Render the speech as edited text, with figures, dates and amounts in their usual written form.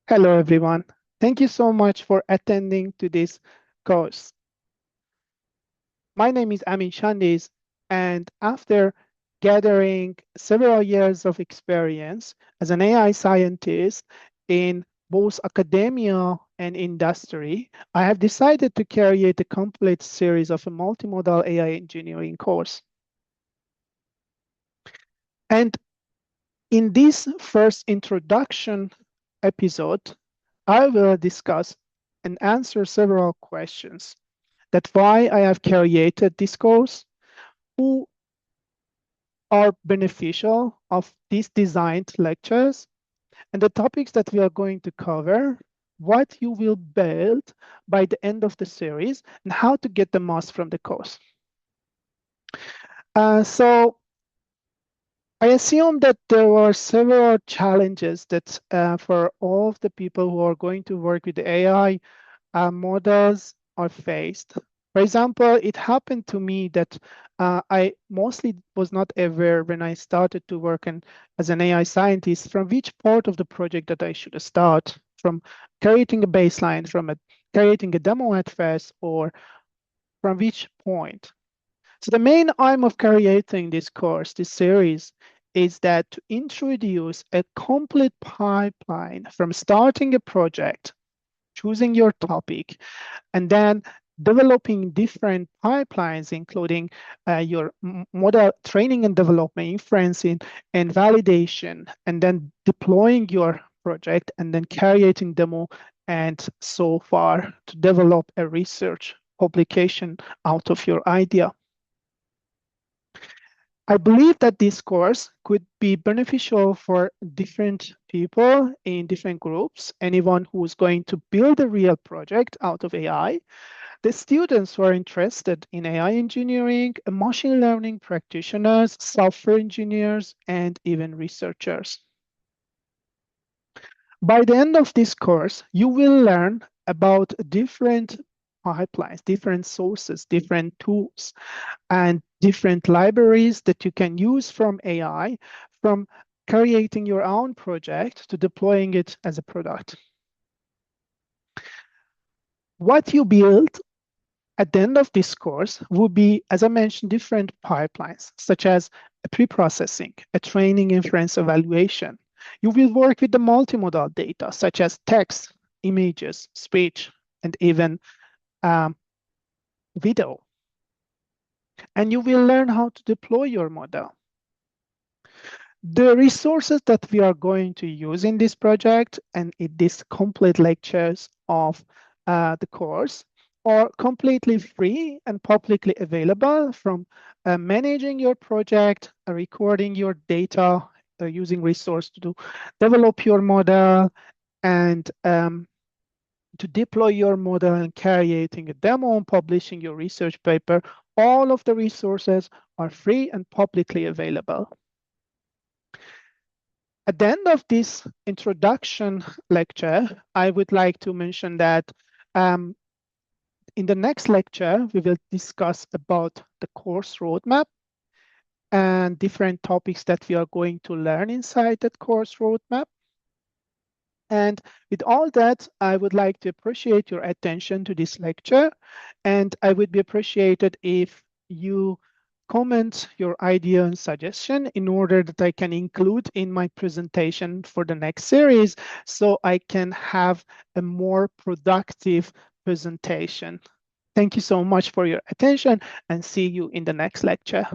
Hello, everyone. Thank you so much for attending to this course. My name is Amin Shandis, and after gathering several years of experience as an AI scientist in both academia and industry, I have decided to create a complete series of a multimodal AI engineering course. And in this first introduction episode, I will discuss and answer several questions. That's why I have created this course, who are beneficial of these designed lectures, and the topics that we are going to cover, what you will build by the end of the series, and how to get the most from the course. So I assume that there were several challenges that for all of the people who are going to work with the AI models are faced. For example, it happened to me that I mostly was not aware when I started to work as an AI scientist from which part of the project that I should start, from creating a baseline, creating a demo at first, or from which point. So the main aim of creating this course, this series, is that to introduce a complete pipeline from starting a project, choosing your topic, and then developing different pipelines, including your model training and development, inferencing, and validation, and then deploying your project, and then creating demo, and so far to develop a research publication out of your idea. I believe that this course could be beneficial for different people in different groups, anyone who is going to build a real project out of AI, the students who are interested in AI engineering, machine learning practitioners, software engineers, and even researchers. By the end of this course, you will learn about different pipelines, different sources, different tools, and different libraries that you can use from AI, from creating your own project to deploying it as a product. What you build at the end of this course will be, as I mentioned, different pipelines, such as a pre-processing, a training inference evaluation. You will work with the multimodal data, such as text, images, speech, and even video. And you will learn how to deploy your model. The resources that we are going to use in this project and in these complete lectures of the course are completely free and publicly available, from managing your project, recording your data, using resource to develop your model, and to deploy your model and creating a demo and publishing your research paper. All of the resources are free and publicly available. At the end of this introduction lecture, I would like to mention that in the next lecture, we will discuss about the course roadmap and different topics that we are going to learn inside that course roadmap. And with all that, I would like to appreciate your attention to this lecture, and I would be appreciated if you comment your idea and suggestion in order that I can include in my presentation for the next series, so I can have a more productive presentation. Thank you so much for your attention, and see you in the next lecture.